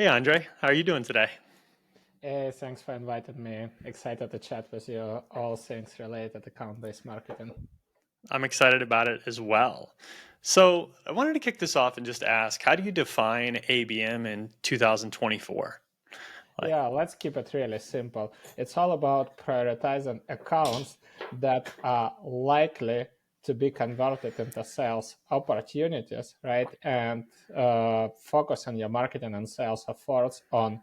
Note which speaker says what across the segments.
Speaker 1: Hey Andre, how are you doing today?
Speaker 2: Hey, thanks for inviting me. Excited to chat with you all things related to account-based marketing.
Speaker 1: I'm excited about it as well. So, I wanted to kick this off and just ask, how do you define ABM in 2024? Like,
Speaker 2: Yeah, let's keep it really simple. It's all about prioritizing accounts that are likely to be converted into sales opportunities, right? And focus on your marketing and sales efforts on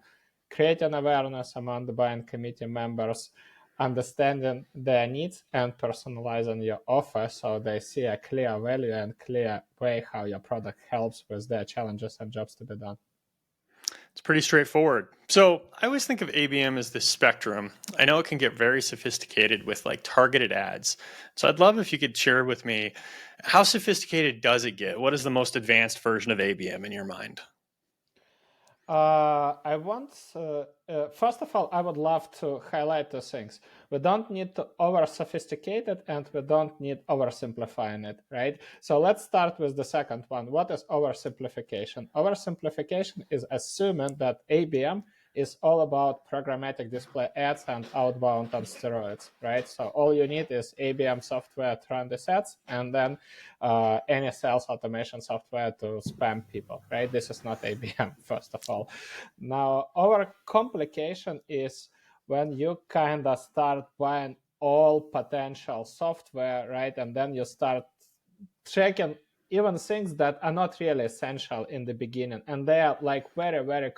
Speaker 2: creating awareness among the buying committee members, understanding their needs, and personalizing your offer so they see a clear value and clear way how your product helps with their challenges and jobs to be done.
Speaker 1: it's pretty straightforward. So, I always think of ABM as the spectrum. I know it can get very sophisticated with like targeted ads. So, I'd love if you could share with me how sophisticated does it get? What is the most advanced version of ABM in your mind?
Speaker 2: I want, first of all, I would love to highlight two things. We don't need to over sophisticate it and we don't need oversimplifying it, right? So let's start with the second one. What is oversimplification? Oversimplification is assuming that ABM is all about programmatic display ads and outbound on steroids, right? So all you need is ABM software to run the ads and then any sales automation software to spam people, right? This is not ABM, first of all. Now, our complication is when you kind of start buying all potential software, right? And then you start checking even things that are not really essential in the beginning, and they are like very, very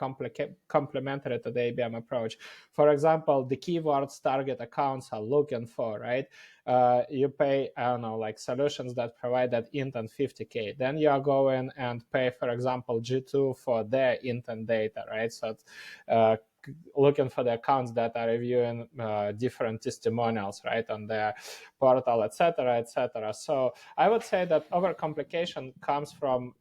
Speaker 2: complementary to the ABM approach. For example, the keywords target accounts are looking for, right? You pay, I don't know, like solutions that provide that intent 50K. Then you are going and pay, for example, G2 for their intent data, right? So it's, looking for the accounts that are reviewing different testimonials, right, on their portal, etc., etc. So I would say that overcomplication comes from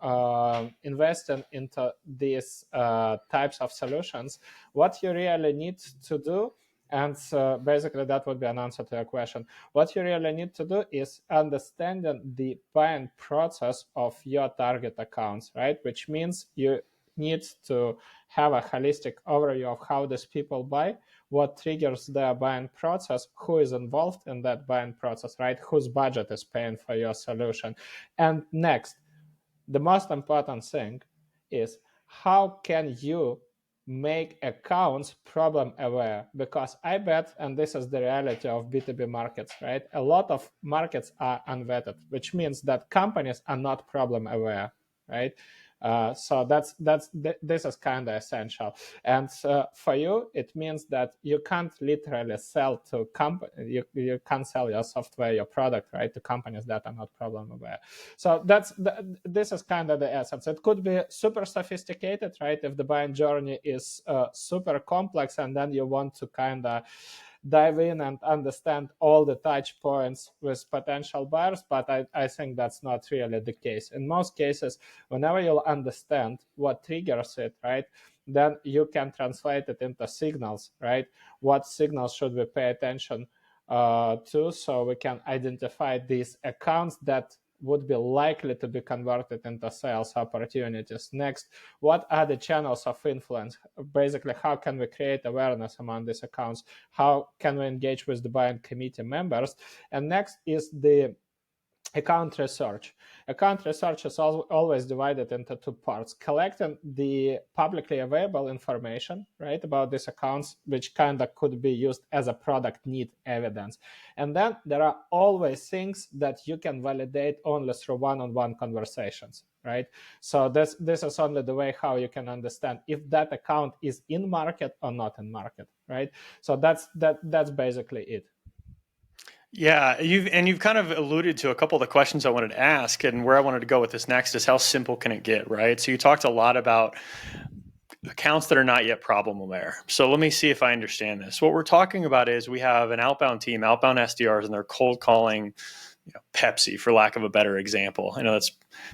Speaker 2: investing into these types of solutions. What you really need to do, and basically that would be an answer to your question. What you really need to do is understanding the buying process of your target accounts, right? Which means you need to have a holistic overview of how these people buy, what triggers their buying process, who is involved in that buying process, right? Whose budget is paying for your solution. And next, the most important thing is how can you make accounts problem aware? Because I bet, and this is the reality of B2B markets, right? A lot of markets are unvetted, which means that companies are not problem aware, right? So this is kind of essential. And for you, it means that you can't literally sell to you can't sell your software, your product, right, to companies that are not problem aware. So this is kind of the essence. It could be super sophisticated, right? If the buying journey is super complex, and then you want to kind of dive in and understand all the touch points with potential buyers, but I think that's not really the case. In most cases, whenever you'll understand what triggers it, right, then you can translate it into signals, right? What signals should we pay attention to, so we can identify these accounts that would be likely to be converted into sales opportunities. Next, what are the channels of influence? Basically, how can we create awareness among these accounts? How can we engage with the buying committee members? And next is the account research. Account research is always divided into two parts: collecting the publicly available information, right, about these accounts, which kind of could be used as a product need evidence. And then there are always things that you can validate only through one-on-one conversations, right? So this is only the way how you can understand if that account is in market or not in market, right? So that's basically it.
Speaker 1: Yeah, you've kind of alluded to a couple of the questions I wanted to ask, and where I wanted to go with this next is how simple can it get, right? So you talked a lot about accounts that are not yet problem aware. So let me see if I understand this. What we're talking about is we have an outbound team, outbound SDRs, and they're cold calling, Pepsi, for lack of a better example. I know that's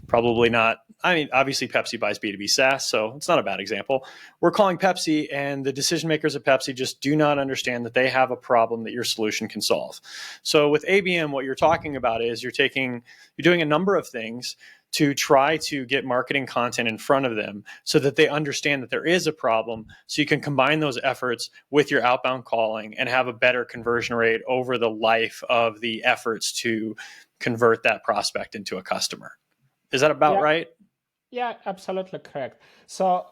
Speaker 1: probably not, I mean, obviously Pepsi buys B2B SaaS, so it's not a bad example. We're calling Pepsi, and the decision makers at Pepsi just do not understand that they have a problem that your solution can solve. So with ABM, what you're talking about is you're doing a number of things to try to get marketing content in front of them so that they understand that there is a problem, so you can combine those efforts with your outbound calling and have a better conversion rate over the life of the efforts to convert that prospect into a customer. Is that about right?
Speaker 2: Yeah, absolutely correct. So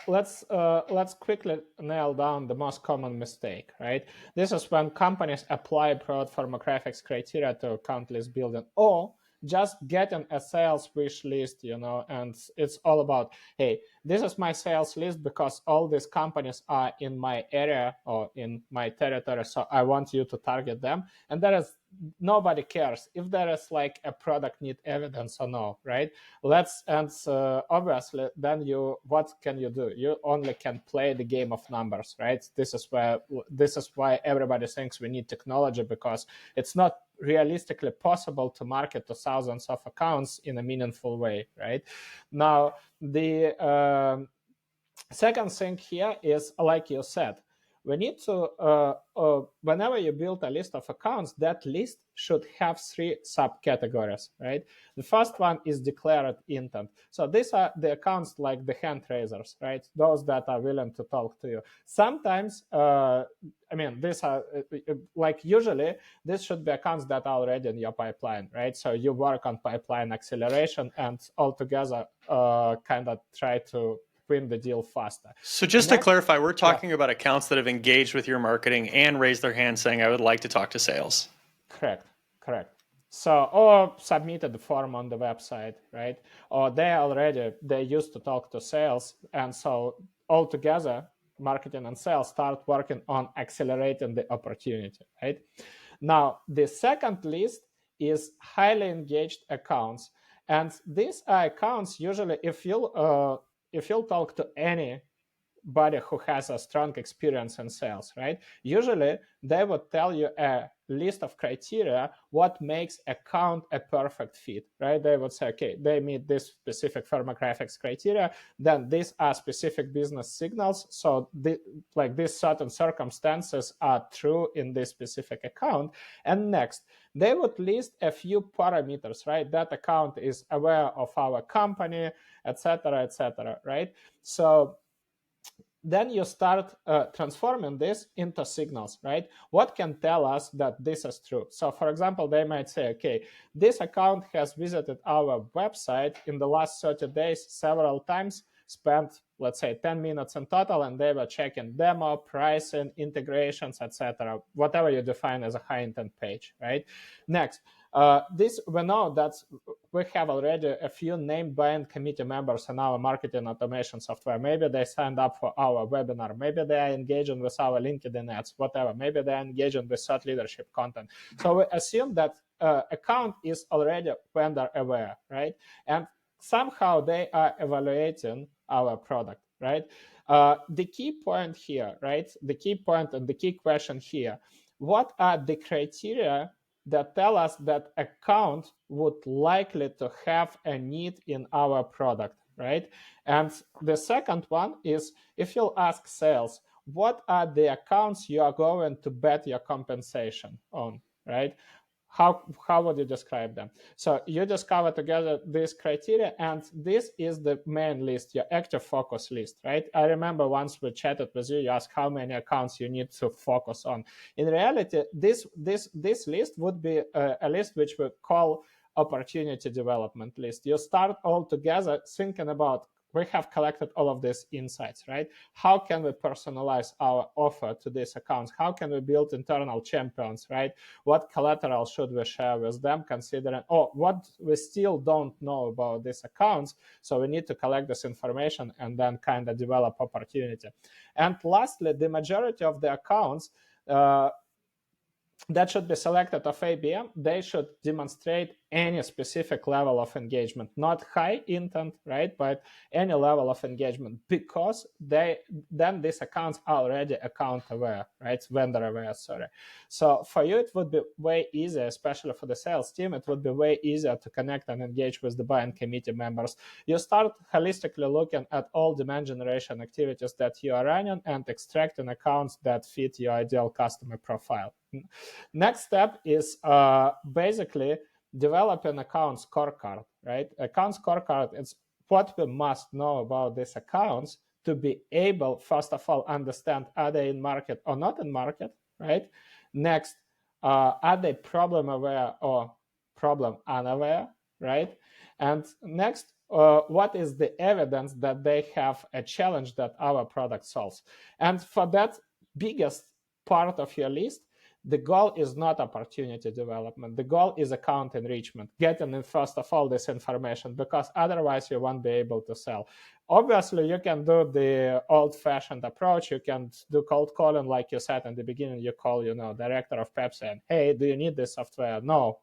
Speaker 2: let's quickly nail down the most common mistake, right? This is when companies apply broad firmographics criteria to account list building, or just getting a sales wish list, and it's all about, hey, this is my sales list because all these companies are in my area or in my territory, so I want you to target them. And there is nobody cares if there is like a product need evidence or no, right? Obviously then what can you do? You only can play the game of numbers, right? This is why everybody thinks we need technology, because it's not realistically possible to market to thousands of accounts in a meaningful way, right? Now the second thing here is, like you said, we need to whenever you build a list of accounts, that list should have three subcategories, right? The first one is declared intent. So these are the accounts like the hand raisers, right? Those that are willing to talk to you. Sometimes these are like, usually this should be accounts that are already in your pipeline, right? So you work on pipeline acceleration and altogether kind of try to win the deal faster.
Speaker 1: So just to clarify, we're talking about accounts that have engaged with your marketing and raised their hand saying, I would like to talk to sales.
Speaker 2: Correct. So, or submitted the form on the website, right? Or they used to talk to sales. And so altogether, marketing and sales start working on accelerating the opportunity, right? Now, the second list is highly engaged accounts. And these are accounts, usually, if you'll talk to anybody who has a strong experience in sales, right? Usually they would tell you a list of criteria what makes account a perfect fit, right? They would say, okay, they meet this specific firmographics criteria, then these are specific business signals, so these certain circumstances are true in this specific account. And next, they would list a few parameters, right? That account is aware of our company, etc., right? So then you start transforming this into signals, right? What can tell us that this is true? So for example, they might say, okay, this account has visited our website in the last 30 days several times, spent, let's say, 10 minutes in total, and they were checking demo, pricing, integrations, etc., whatever you define as a high intent page, right? Next, we know that we have already a few named buying committee members in our marketing automation software. Maybe they signed up for our webinar. Maybe they are engaging with our LinkedIn ads, whatever. Maybe they are engaging with thought leadership content. So we assume that account is already vendor aware, right? And somehow they are evaluating our product, right? The key point here, right? The key point and the key question here, what are the criteria that tell us that account would likely to have a need in our product, right? And the second one is, if you'll ask sales, what are the accounts you are going to bet your compensation on, right? How would you describe them? So you discover together this criteria, and this is the main list, your active focus list, right? I remember once we chatted with you, you asked how many accounts you need to focus on. In reality, this list would be a list which we call opportunity development list. You start all together thinking about, we have collected all of these insights, right? How can we personalize our offer to these accounts? How can we build internal champions, right? What collateral should we share with them, considering, what we still don't know about these accounts? So we need to collect this information and then kind of develop opportunity. And lastly, the majority of the accounts that should be selected of ABM, they should demonstrate any specific level of engagement, not high intent, right? But any level of engagement, because then these accounts are already account aware, right? Vendor aware, sorry. So for you, it would be way easier, especially for the sales team, it would be way easier to connect and engage with the buying committee members. You start holistically looking at all demand generation activities that you are running and extracting accounts that fit your ideal customer profile. Next step is basically develop an account scorecard, right? Account scorecard is what we must know about these accounts to be able, first of all, understand are they in market or not in market, right? Next, are they problem aware or problem unaware, right? And next, what is the evidence that they have a challenge that our product solves? And for that biggest part of your list, the goal is not opportunity development. The goal is account enrichment, getting first of all this information, because otherwise you won't be able to sell. Obviously, you can do the old-fashioned approach. You can do cold calling, like you said in the beginning. You call, director of Pepsi, and hey, do you need this software? No,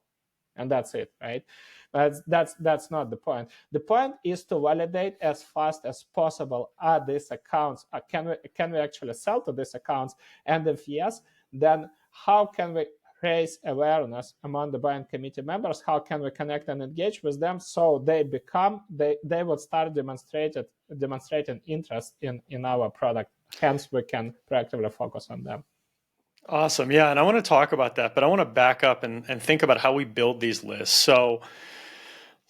Speaker 2: and that's it, right? But that's not the point. The point is to validate as fast as possible, are these accounts, can we actually sell to these accounts? And if yes, then how can we raise awareness among the buying committee members? How can we connect and engage with them so they would start demonstrating interest in our product? Hence, we can proactively focus on them.
Speaker 1: Awesome. Yeah. And I want to talk about that, but I want to back up and think about how we build these lists. So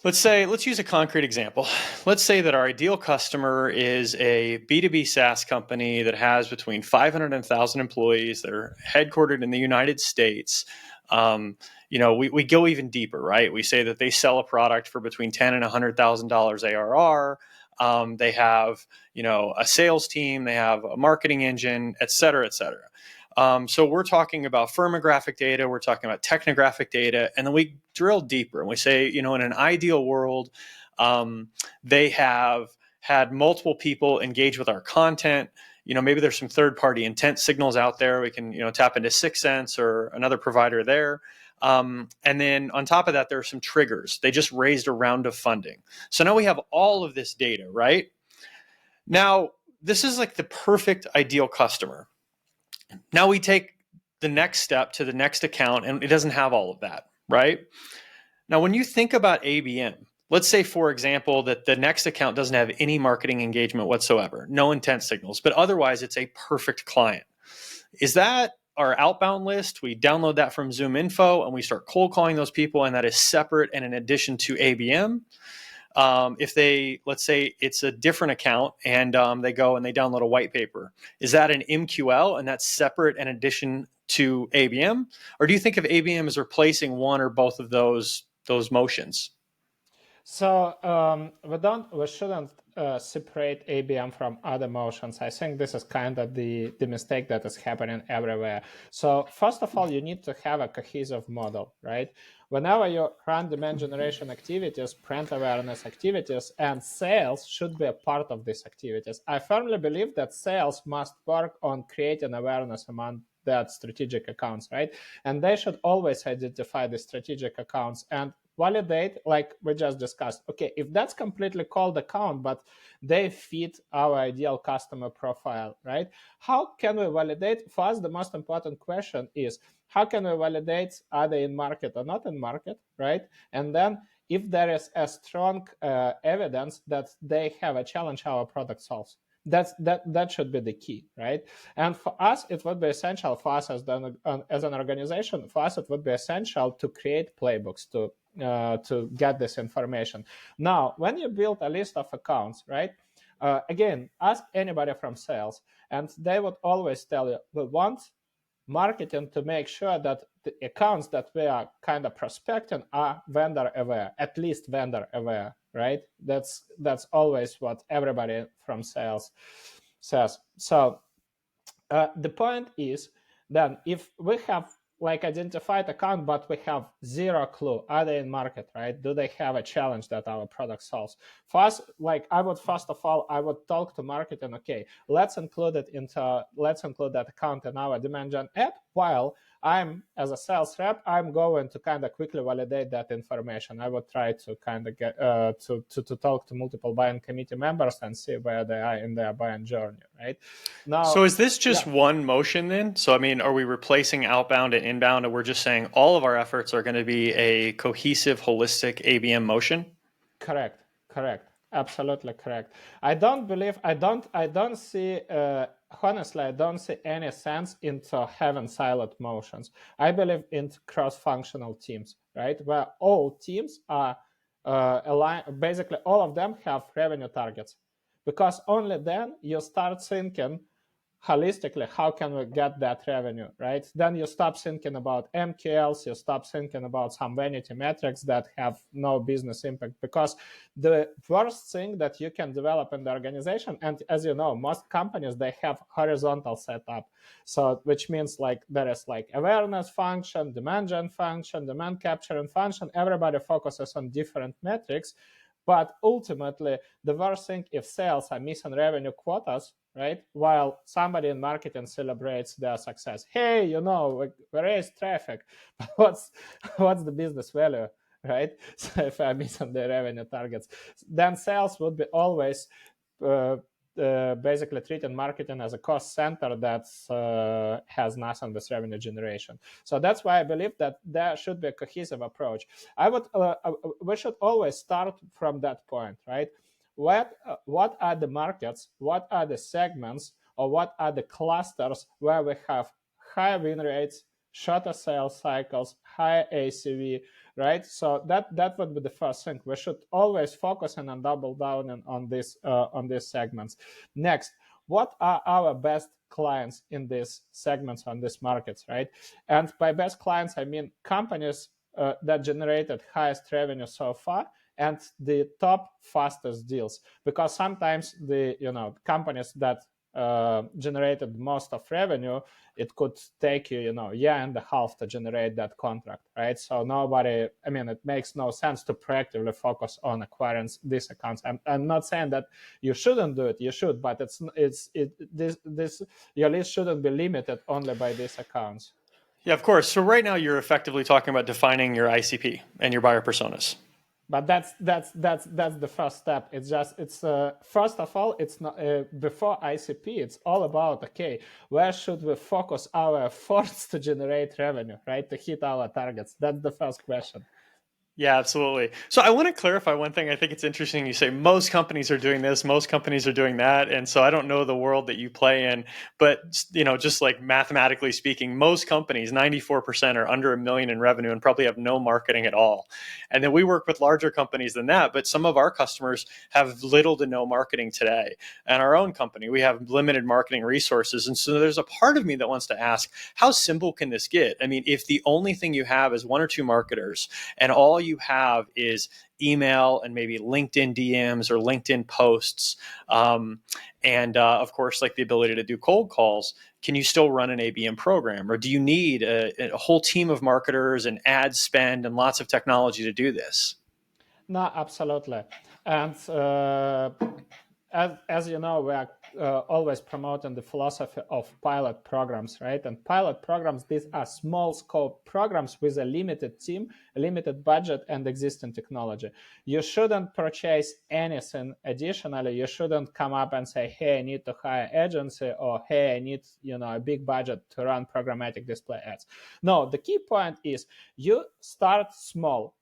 Speaker 1: let's use a concrete example. Let's say that our ideal customer is a B2B SaaS company that has between 500 and 1,000 employees that are headquartered in the United States. We go even deeper, right? We say that they sell a product for between $10,000 and $100,000 ARR. They have, a sales team, they have a marketing engine, et cetera, et cetera. So we're talking about firmographic data, we're talking about technographic data, and then we drill deeper and we say, in an ideal world, they have had multiple people engage with our content. Maybe there's some third-party intent signals out there. We can, tap into 6sense or another provider there. And then on top of that, there are some triggers. They just raised a round of funding. So now we have all of this data, right? Now, this is like the perfect ideal customer. Now we take the next step to the next account, and it doesn't have all of that, right? Now, when you think about ABM, let's say, for example, that the next account doesn't have any marketing engagement whatsoever, no intent signals, but otherwise it's a perfect client. Is that our outbound list? We download that from Zoom Info and we start cold calling those people, and that is separate and in addition to ABM. Let's say it's a different account and they go and they download a white paper, is that an MQL and that's separate in addition to ABM? Or do you think of ABM as replacing one or both of those motions?
Speaker 2: So we shouldn't separate ABM from other motions. I think this is kind of the mistake that is happening everywhere. So first of all, you need to have a cohesive model, right? Whenever you run demand generation activities, brand awareness activities, and sales should be a part of these activities. I firmly believe that sales must work on creating awareness among that strategic accounts, right? And they should always identify the strategic accounts and validate, like we just discussed. Okay, if that's completely cold account, but they fit our ideal customer profile, right? How can we validate? For us, the most important question is, how can we validate, are they in market or not in market, right? And then if there is a strong evidence that they have a challenge our product solves, that should be the key, right? And for us, it would be essential, for us as an organization, for us it would be essential to create playbooks to get this information. Now, when you build a list of accounts, right? Again, ask anybody from sales, and they would always tell you, we want marketing to make sure that the accounts that we are kind of prospecting are vendor aware, at least vendor aware, right? That's always what everybody from sales says. So the point is then, if we have like identified account, but we have zero clue, are they in market, right? Do they have a challenge that our product solves? For us, like I would talk to marketing. Okay, let's include that account in our demand gen app, while I'm, as a sales rep, I'm going to kind of quickly validate that information. I would try to kind of get to talk to multiple buying committee members and see where they are in their buying journey, right?
Speaker 1: Now, so is this just one motion then? So, I mean, are we replacing outbound and inbound, and we're just saying all of our efforts are going to be a cohesive, holistic ABM motion?
Speaker 2: Correct. Absolutely correct. I don't see, honestly, I don't see any sense into having siloed motions. I believe in cross-functional teams. right? Where all teams are aligned, basically all of them have revenue targets, because only then you start thinking holistically, how can we get that revenue, right? Then you stop thinking about MQLs, you stop thinking about some vanity metrics that have no business impact, because the worst thing that you can develop in the organization, and as you know, most companies, they have horizontal setup. So which means like there is like awareness function, demand gen function, demand capturing function, everybody focuses on different metrics. But ultimately, the worst thing if sales are missing revenue quotas, right? While somebody in marketing celebrates their success. Hey, we raised traffic, but what's the business value, right? So if I'm missing the revenue targets, then sales would be always uh, basically treating marketing as a cost center that has nothing with revenue generation. So that's why I believe that there should be a cohesive approach. We should always start from that point, right? What are the markets, what are the segments, or what are the clusters where we have high win rates, shorter sales cycles, high ACV, right? So that would be the first thing. We should always focus on and double down on these segments. Next, what are our best clients in these segments on these markets, right? And by best clients, I mean companies that generated highest revenue so far and the top fastest deals, because sometimes the companies that generated most of revenue, it could take you year and a half to generate that contract, right? So it makes no sense to proactively focus on acquiring these accounts. I'm not saying that you shouldn't do it, you should, but this your list shouldn't be limited only by these accounts.
Speaker 1: Yeah, of course. So right now you're effectively talking about defining your ICP and your buyer personas.
Speaker 2: But that's the first step. It's first of all, it's not before ICP. It's all about, okay, where should we focus our efforts to generate revenue, right, to hit our targets? That's the first question.
Speaker 1: Yeah, absolutely. So I want to clarify one thing. I think it's interesting. You say most companies are doing this, most companies are doing that. And so I don't know the world that you play in, but just like mathematically speaking, most companies, 94% are under $1 million in revenue and probably have no marketing at all. And then we work with larger companies than that, but some of our customers have little to no marketing today. And our own company, we have limited marketing resources. And so there's a part of me that wants to ask, how simple can this get? I mean, if the only thing you have is one or two marketers and all you have is email and maybe LinkedIn DMs or LinkedIn posts, and of course, like the ability to do cold calls, can you still run an ABM program? Or do you need a whole team of marketers and ad spend and lots of technology to do this?
Speaker 2: No, absolutely. And as you know, we are always promoting the philosophy of pilot programs, right? And pilot programs, these are small scope programs with a limited team, a limited budget, and existing technology. You shouldn't purchase anything additionally. You shouldn't come up and say, hey, I need to hire agency, or hey, I need a big budget to run programmatic display ads. No, the key point is you start small,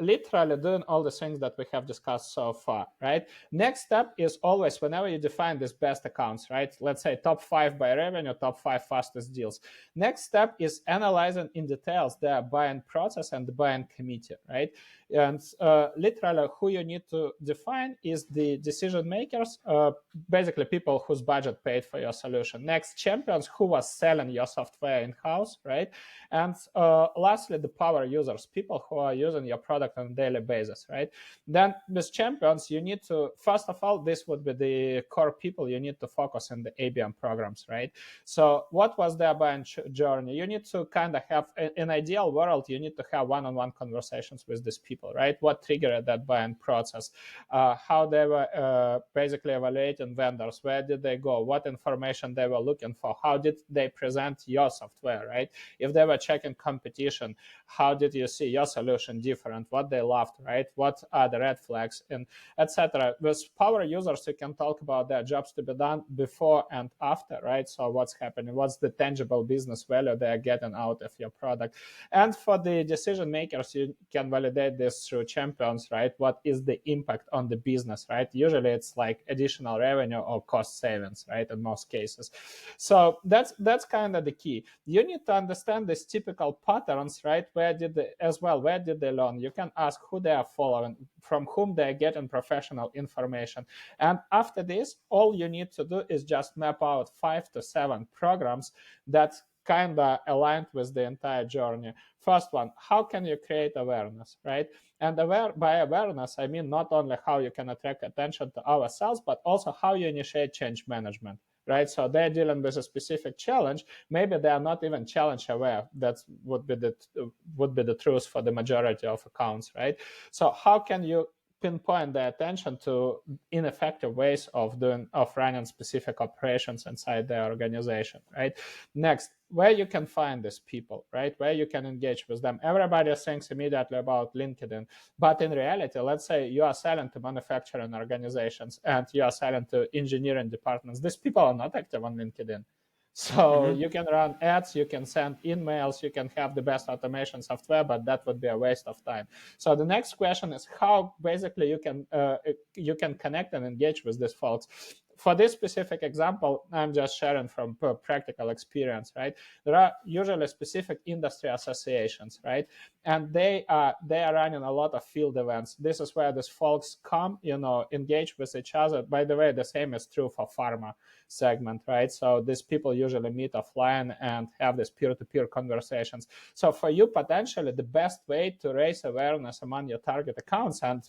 Speaker 2: literally doing all the things that we have discussed so far, right? Next step is always, whenever you define these best accounts, right? Let's say top 5 by revenue, top 5 fastest deals. Next step is analyzing in details their buying process and the buying committee, right? And literally who you need to define is the decision makers, basically people whose budget paid for your solution. Next, champions, who was selling your software in-house, right? And lastly, the power users, people who are using your product on a daily basis, right? Then with champions, you need to, first of all, this would be the core people you need to focus on the ABM programs, right? So what was their buying journey? You need to kind of have, in ideal world, you need to have one-on-one conversations with these people, right? What triggered that buying process? How they were basically evaluating vendors? Where did they go? What information they were looking for? How did they present your software, right? If they were checking competition, how did you see your solution different different, what they loved, right? What are the red flags, and etc. With power users, you can talk about their jobs to be done before and after, right? So what's happening, what's the tangible business value they are getting out of your product. And for the decision makers, you can validate this through champions, right? What is the impact on the business, right? Usually it's like additional revenue or cost savings, right? In most cases. So that's kind of the key. You need to understand these typical patterns, right? Where did they learn? You can ask who they are following, from whom they are getting professional information. And after this, all you need to do is just map out 5 to 7 programs that kind of aligned with the entire journey. First one, how can you create awareness, right? And by awareness, I mean not only how you can attract attention to ourselves, but also how you initiate change management, right? So they're dealing with a specific challenge. Maybe they are not even challenge aware. That would be the truth for the majority of accounts, right? So how can you pinpoint the attention to ineffective ways of running specific operations inside the organization, right? Next, where you can find these people, right? Where you can engage with them. Everybody thinks immediately about LinkedIn, but in reality, let's say you are selling to manufacturing organizations and you are selling to engineering departments. These people are not active on LinkedIn. So you can run ads, you can send emails, you can have the best automation software, but that would be a waste of time. So the next question is how basically you can connect and engage with these folks. For this specific example, I'm just sharing from practical experience, right? There are usually specific industry associations, right? And they are running a lot of field events. This is where these folks come, engage with each other. By the way, the same is true for pharma segment, right? So these people usually meet offline and have these peer-to-peer conversations. So for you, potentially the best way to raise awareness among your target accounts and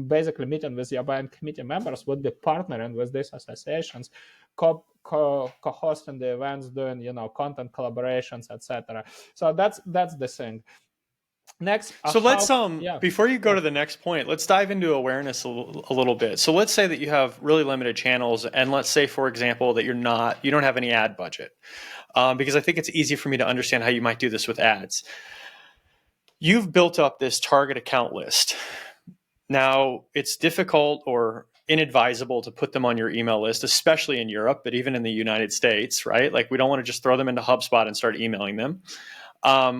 Speaker 2: basically meeting with your buying committee members would be partnering with these associations, co-hosting the events, doing content collaborations, etc. So that's the thing. Next,
Speaker 1: so let's
Speaker 2: yeah,
Speaker 1: before you go to the next point, let's dive into awareness a little bit. So let's say that you have really limited channels, and let's say, for example, that you don't have any ad budget, because I think it's easy for me to understand how you might do this with ads. You've built up this target account list. Now, it's difficult or inadvisable to put them on your email list, especially in Europe, but even in the United States, right? Like we don't want to just throw them into HubSpot and start emailing them.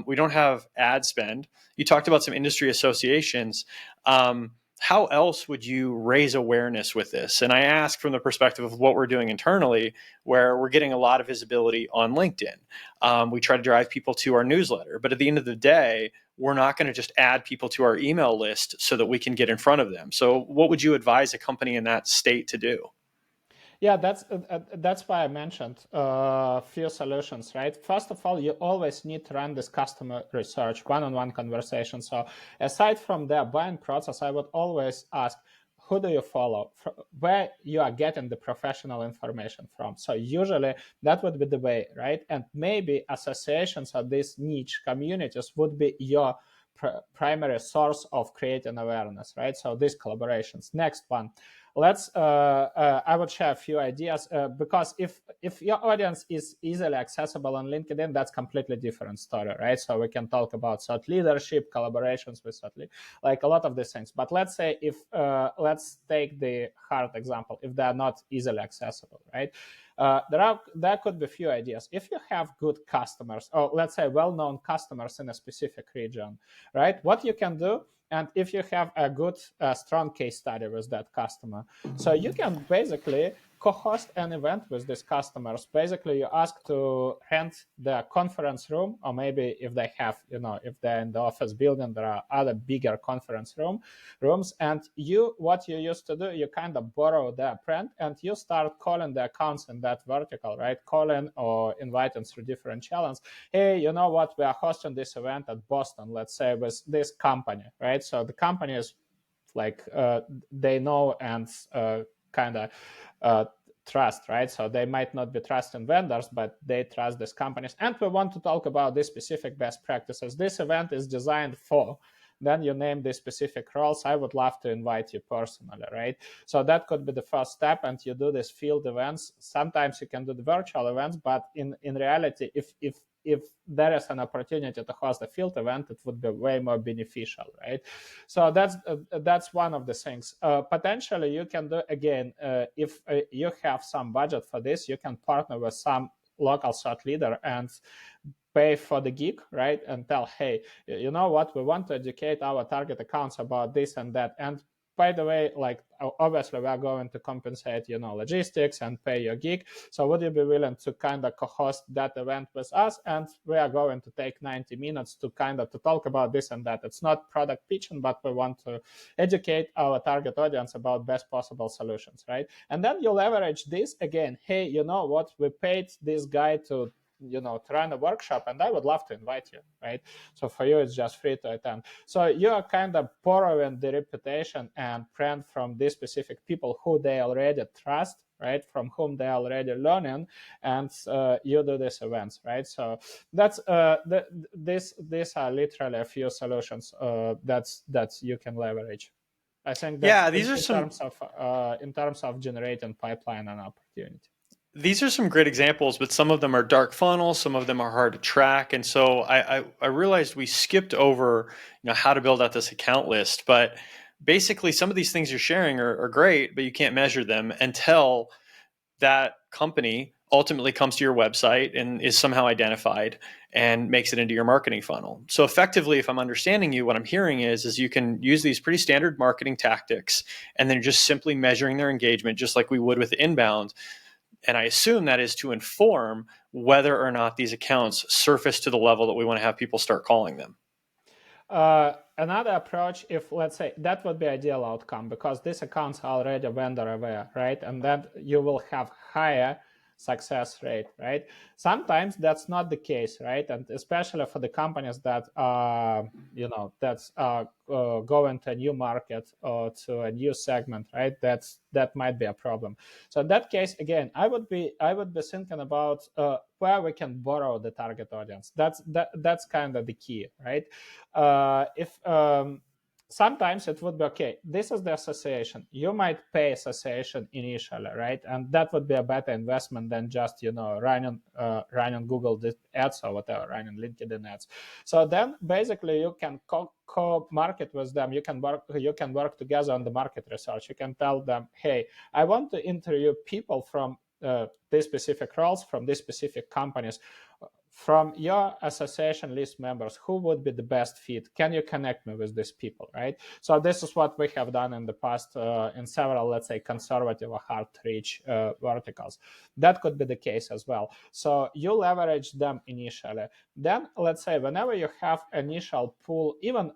Speaker 1: We don't have ad spend. You talked about some industry associations. How else would you raise awareness with this? And I ask from the perspective of what we're doing internally, where we're getting a lot of visibility on LinkedIn. We try to drive people to our newsletter, but at the end of the day, we're not going to just add people to our email list so that we can get in front of them. So what would you advise a company in that state to do?
Speaker 2: Yeah, that's why I mentioned few solutions, right? First of all, you always need to run this customer research, one-on-one conversation. So aside from their buying process, I would always ask, who do you follow? Where you are getting the professional information from? So usually that would be the way, right? And maybe associations of these niche communities would be your primary source of creating awareness, right? So these collaborations. Next one. I would share a few ideas because if your audience is easily accessible on LinkedIn, that's completely different story, right? So we can talk about thought leadership, collaborations with thought like a lot of these things. But let's say let's take the hard example, if they're not easily accessible, right? There could be a few ideas. If you have good customers, or let's say well-known customers in a specific region, right? What you can do, and if you have a good, strong case study with that customer, so you can basically co-host an event with these customers. Basically, you ask to rent the conference room, or maybe if they have, if they're in the office building, there are other bigger conference rooms. And what you used to do, you kind of borrow their brand and you start calling the accounts in that vertical, right? Calling or inviting through different channels. Hey, you know what? We are hosting this event at Boston, let's say, with this company, right? So the company is like they know and kind of trust, right? So they might not be trusting vendors, but they trust these companies. And we want to talk about these specific best practices. This event is designed for. Then you name the specific roles. I would love to invite you personally, right? So that could be the first step, and you do these field events. Sometimes you can do the virtual events, but in reality, if if there is an opportunity to host a field event, it would be way more beneficial, right? So that's one of the things. Potentially, you can do again if you have some budget for this, you can partner with some local thought leader and pay for the gig, right? And tell, hey, you know what? We want to educate our target accounts about this and that. And by the way, like obviously we are going to compensate, logistics and pay your gig. So would you be willing to kind of co-host that event with us? And we are going to take 90 minutes to kind of to talk about this and that. It's not product pitching, but we want to educate our target audience about best possible solutions, right? And then you leverage this again. Hey, you know what? We paid this guy to to run a workshop, and I would love to invite you, right? So for you, it's just free to attend. So you are kind of borrowing the reputation and brand from these specific people who they already trust, right? From whom they are already learning, and you do these events, right? So that's these are literally a few solutions that you can leverage. I think that's
Speaker 1: Yeah, these are
Speaker 2: in terms of generating pipeline and opportunity.
Speaker 1: these are some great examples, but some of them are dark funnels, some of them are hard to track. And so I realized we skipped over, how to build out this account list. But basically, some of these things you're sharing are great, but you can't measure them until that company ultimately comes to your website and is somehow identified and makes it into your marketing funnel. So effectively, if I'm understanding you, what I'm hearing is you can use these pretty standard marketing tactics and then just simply measuring their engagement, just like we would with inbound. And I assume that is to inform whether or not these accounts surface to the level that we want to have people start calling them.
Speaker 2: Another approach, if let's say that would be ideal outcome because these accounts are already vendor aware, right? And then you will have higher success rate, right? Sometimes that's not the case, right? And especially for the companies that that's going to a new market or to a new segment, right? That might be a problem. So in that case, again, I would be thinking about where we can borrow the target audience. That's kind of the key, right? If sometimes it would be okay. This is the association. You might pay association initially, right? And that would be a better investment than just running Google ads or whatever, running LinkedIn ads. So then basically you can co-market with them. You can work together on the market research. You can tell them, hey, I want to interview people from these specific roles from these specific companies. From your association list members, who would be the best fit? Can you connect me with these people, right? So this is what we have done in the past in several, let's say, conservative or hard to reach verticals. That could be the case as well. So you leverage them initially. Then let's say whenever you have initial pool, even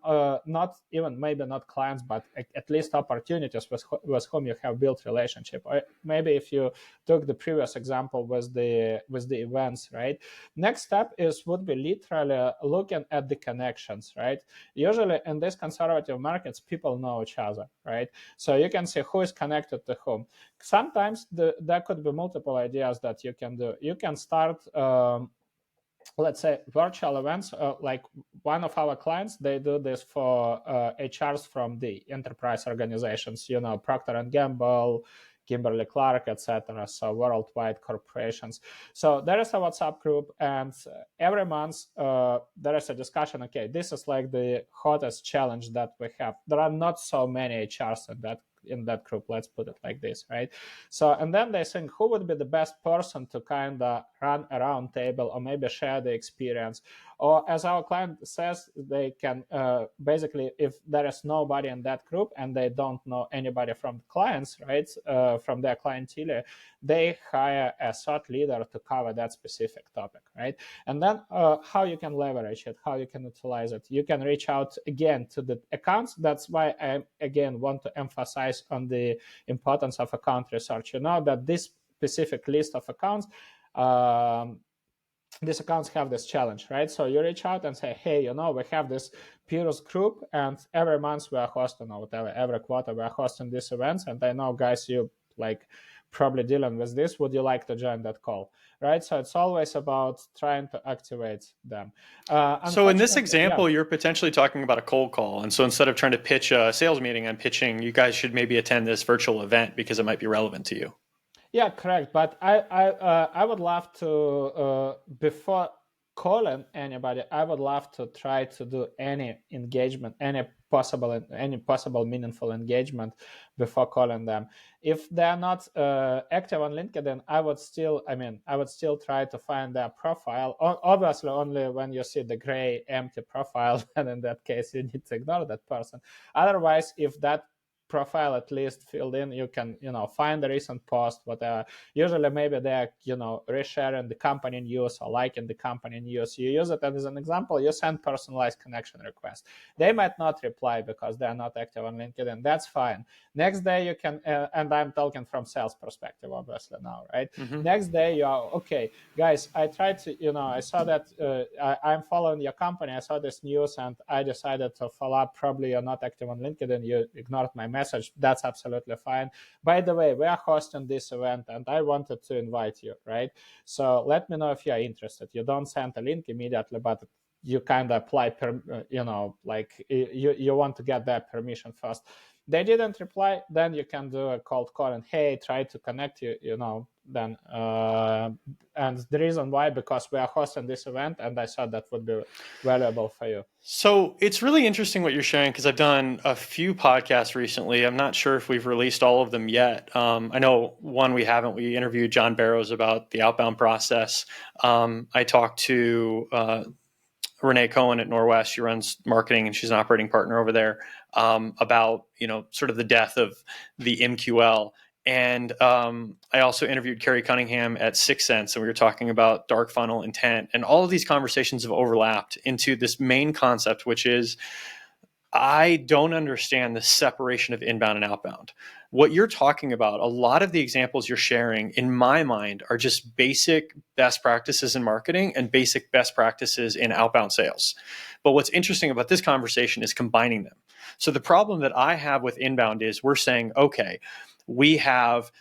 Speaker 2: maybe not clients, but at least opportunities with whom you have built relationship. Or maybe if you took the previous example with the events, right? Next step would be literally looking at the connections, right? Usually in these conservative markets, people know each other, right? So you can see who is connected to whom. Sometimes there could be multiple ideas that you can do. You can start let's say virtual events like one of our clients, they do this for HRs from the enterprise organizations, Procter and Gamble, Kimberly Clark, etc. So worldwide corporations. So there is a WhatsApp group, and every month there is a discussion. Okay, this is like the hottest challenge that we have. There are not so many HRs in that group, let's put it like this, right? So and then they think who would be the best person to kind of run a round table or maybe share the experience, or as our client says, they can basically, if there is nobody in that group and they don't know anybody from the clients, right, from their clientele, they hire a thought leader to cover that specific topic, right? And then how you can leverage it, how you can utilize it. You can reach out again to the accounts. That's why I again want to emphasize on the importance of account research. You know that this specific list of accounts, these accounts have this challenge, right? So you reach out and say, hey, we have this peers group, and every month we are hosting, or whatever, every quarter we are hosting these events, and I know, guys, you like probably dealing with this. Would you like to join that call, right? So it's always about trying to activate them.
Speaker 1: So in this example, you're potentially talking about a cold call. And so instead of trying to pitch a sales meeting, I'm pitching you guys should maybe attend this virtual event because it might be relevant to you.
Speaker 2: Yeah, correct. But I would love to before calling anybody, I would love to try to do any engagement, any possible meaningful engagement before calling them. If they're not active on LinkedIn, I would still try to find their profile. Obviously, only when you see the gray empty profile, and in that case, you need to ignore that person. Otherwise, if that profile at least filled in, you can find the recent post, whatever. Usually maybe they're resharing the company news or liking the company news. You use it as an example. You send personalized connection request. They might not reply because they're not active on LinkedIn. That's fine. Next day you can and I'm talking from sales perspective obviously now, right? Next day you are okay, guys, I tried to I saw that I'm following your company. I saw this news and I decided to follow up. Probably you're not active on LinkedIn. You ignored my message. That's absolutely fine. By the way, we are hosting this event and I wanted to invite you, right? So let me know if you're interested. You don't send a link immediately, but you kind of apply like you want to get that permission first. They didn't reply, then you can do a cold call and hey, try to connect then and the reason why, because we are hosting this event and I thought that would be valuable for you.
Speaker 1: So it's really interesting what you're sharing, because I've done a few podcasts recently. I'm not sure if we've released all of them yet. I know one we haven't. We interviewed John Barrows about the outbound process. I talked to Renee Cohen at Norwest. She runs marketing and she's an operating partner over there, about sort of the death of the MQL. And I also interviewed Kerry Cunningham at 6 Sense, and we were talking about dark funnel intent. And all of these conversations have overlapped into this main concept, which is I don't understand the separation of inbound and outbound. What you're talking about, a lot of the examples you're sharing, in my mind, are just basic best practices in marketing and basic best practices in outbound sales. But what's interesting about this conversation is combining them. So the problem that I have with inbound is we're saying, okay, we have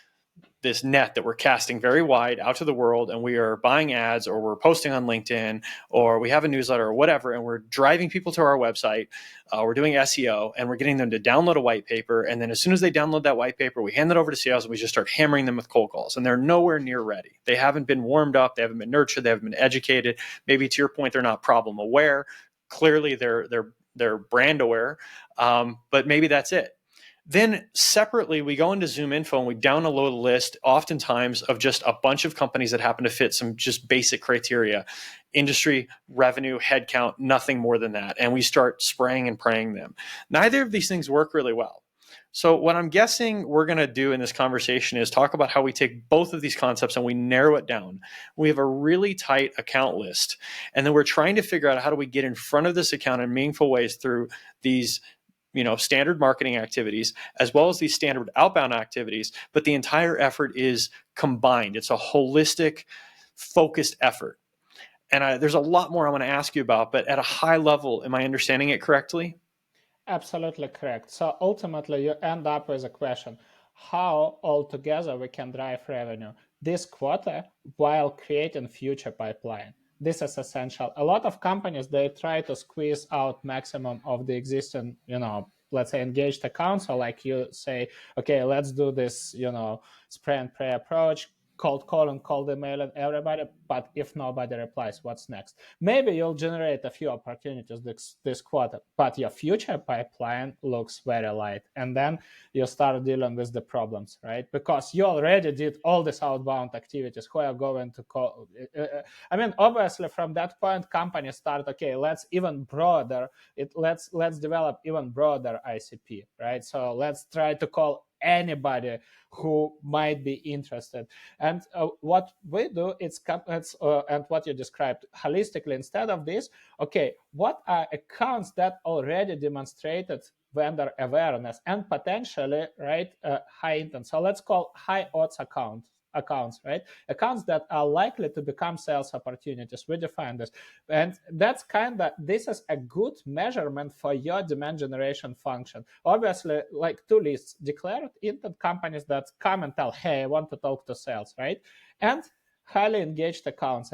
Speaker 1: this net that we're casting very wide out to the world, and we are buying ads, or we're posting on LinkedIn, or we have a newsletter or whatever, and we're driving people to our website. We're doing SEO, and we're getting them to download a white paper. And then as soon as they download that white paper, we hand it over to sales and we just start hammering them with cold calls. And they're nowhere near ready. They haven't been warmed up. They haven't been nurtured. They haven't been educated. Maybe to your point, they're not problem aware. Clearly they're brand aware. But maybe that's it. Then separately, we go into Zoom Info and we download a list, oftentimes of just a bunch of companies that happen to fit some just basic criteria: industry, revenue, headcount, nothing more than that. And we start spraying and praying them. Neither of these things work really well. So what I'm guessing we're going to do in this conversation is talk about how we take both of these concepts and we narrow it down. We have a really tight account list, and then we're trying to figure out how do we get in front of this account in meaningful ways through these standard marketing activities, as well as these standard outbound activities. But the entire effort is combined. It's a holistic, focused effort. And there's a lot more I want to ask you about, but at a high level, am I understanding it correctly?
Speaker 2: Absolutely correct. So ultimately, you end up with a question: how altogether we can drive revenue this quarter while creating future pipeline? This is essential. A lot of companies, they try to squeeze out maximum of the existing, let's say engaged accounts. So like you say, okay, let's do this, spray and pray approach, cold call and cold email and everybody. But if nobody replies, what's next? Maybe you'll generate a few opportunities this quarter, but your future pipeline looks very light. And then you start dealing with the problems, right? Because you already did all these outbound activities. Who are going to call? Obviously, from that point, companies start, okay, let's even broader it. Let's develop even broader ICP, right? So let's try to call anybody who might be interested. And what we do, and what you described holistically. Instead of this, okay, what are accounts that already demonstrated vendor awareness and potentially, right, high intent? So let's call high odds accounts, right? Accounts that are likely to become sales opportunities. We define this. And this is a good measurement for your demand generation function. Obviously, like two lists: declared intent companies that come and tell, hey, I want to talk to sales, right? And highly engaged accounts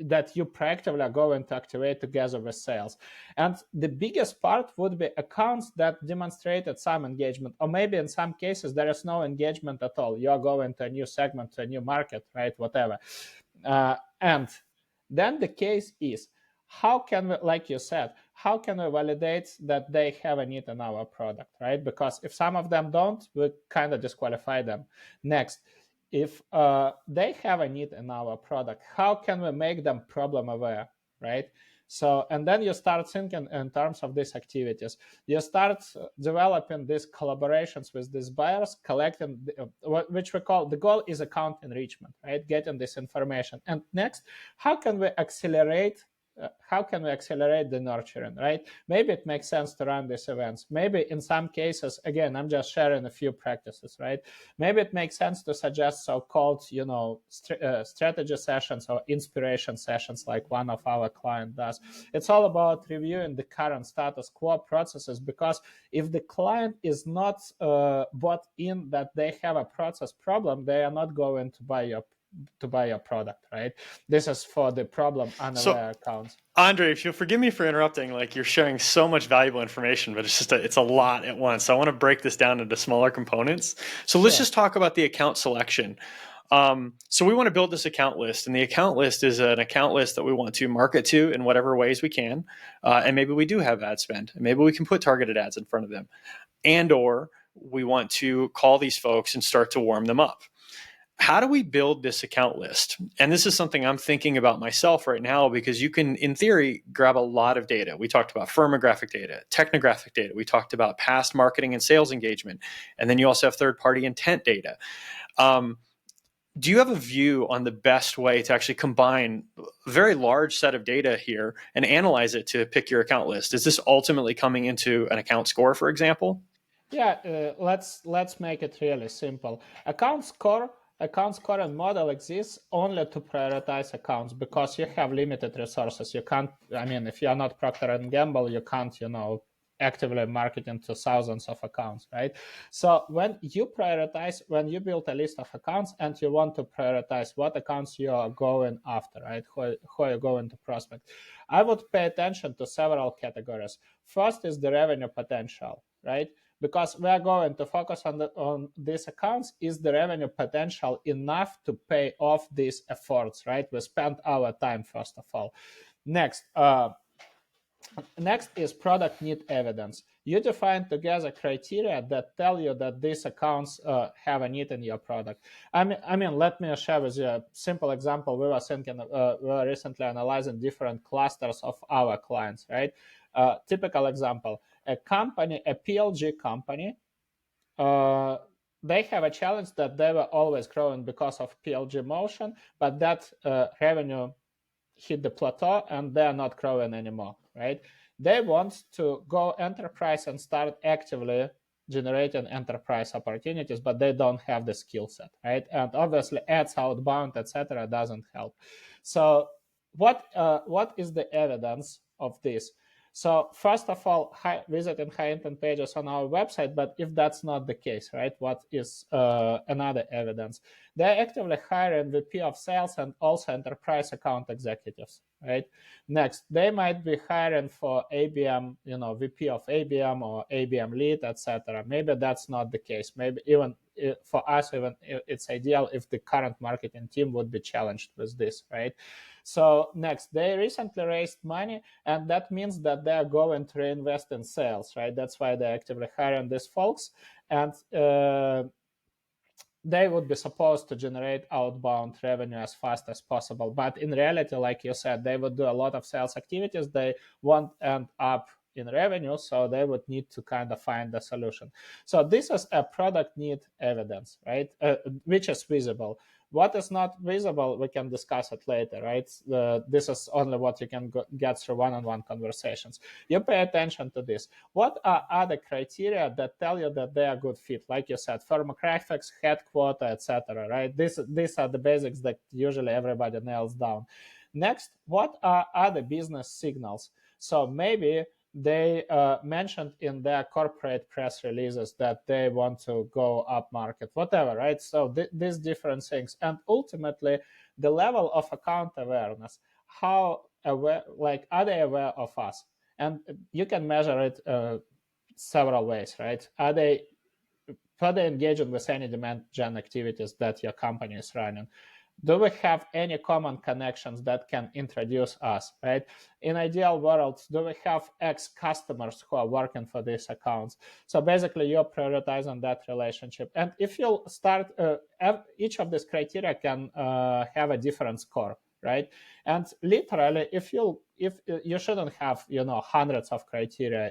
Speaker 2: that you proactively are going to activate together with sales. And the biggest part would be accounts that demonstrated some engagement, or maybe in some cases there is no engagement at all. You are going to a new segment, to a new market, right? Whatever. And then the case is, how can we, like you said, how can we validate that they have a need in our product, right? Because if some of them don't, we kind of disqualify them. Next, if they have a need in our product, how can we make them problem aware, right? So, and then you start thinking in terms of these activities. You start developing these collaborations with these buyers, collecting, which we call, the goal is account enrichment, right? Getting this information. And next, how can we accelerate the nurturing, right? Maybe it makes sense to run these events. Maybe in some cases, again, I'm just sharing a few practices, right? Maybe it makes sense to suggest so-called, strategy sessions or inspiration sessions, like one of our clients does. It's all about reviewing the current status quo processes, because if the client is not bought in that they have a process problem, they are not going to buy your product, right? This is for the problem unaware accounts.
Speaker 1: Andre, if you'll forgive me for interrupting, like, you're sharing so much valuable information, but it's a lot at once. So I want to break this down into smaller components. So let's just talk about the account selection. So we want to build this account list, and the account list is an account list that we want to market to in whatever ways we can. And maybe we do have ad spend, and maybe we can put targeted ads in front of them, and or we want to call these folks and start to warm them up. How do we build this account list? And this is something I'm thinking about myself right now, because you can, in theory, grab a lot of data. We talked about firmographic data, technographic data. We talked about past marketing and sales engagement. And then you also have third-party intent data. Do you have a view on the best way to actually combine a very large set of data here and analyze it to pick your account list? Is this ultimately coming into an account score, for example?
Speaker 2: Yeah, let's make it really simple. Account scoring model exists only to prioritize accounts, because you have limited resources. You can't, I mean, if you're not Procter and Gamble, you can't, actively market into thousands of accounts, right? So when you build a list of accounts and you want to prioritize what accounts you are going after, right? Who are you going to prospect? I would pay attention to several categories. First is the revenue potential, right? Because we are going to focus on these accounts. Is the revenue potential enough to pay off these efforts, right? We spent our time, first of all. Next is product need evidence. You define together criteria that tell you that these accounts have a need in your product. I mean, let me share with you a simple example. We were recently analyzing different clusters of our clients, right? Typical example: a PLG company. They have a challenge that they were always growing because of PLG motion, but that revenue hit the plateau and they're not growing anymore, right? They want to go enterprise and start actively generating enterprise opportunities, but they don't have the skill set, right? And obviously ads outbound, etc., doesn't help. So what is the evidence of this? So first of all, visiting high intent pages on our website. But if that's not the case, right, what is another evidence? They're actively hiring VP of sales and also enterprise account executives, right? Next, they might be hiring for ABM, VP of ABM or ABM lead, etc. Maybe that's not the case. Maybe even for us, even it's ideal if the current marketing team would be challenged with this, right? So next, they recently raised money, and that means that they are going to reinvest in sales, right? That's why they're actively hiring these folks. And they would be supposed to generate outbound revenue as fast as possible. But in reality, like you said, they would do a lot of sales activities. They won't end up in revenue, so they would need to kind of find a solution. So this is a product need evidence, right? Which is visible. What is not visible, we can discuss it later, right? This is only what you can get through one-on-one conversations. You pay attention to this. What are other criteria that tell you that they are a good fit? Like you said, firmographics, head quota, etc., right? These are the basics that usually everybody nails down. Next, what are other business signals? So maybe they mentioned in their corporate press releases that they want to go up market, whatever, right? So these different things. And ultimately, the level of account awareness, how aware, like, are they aware of us? And you can measure it several ways, right? Are they engaging with any demand gen activities that your company is running? Do we have any common connections that can introduce us, right? In ideal world, do we have X customers who are working for these accounts? So basically, you're prioritizing that relationship. And if you start, each of these criteria can have a different score, right? And literally, if you shouldn't have hundreds of criteria,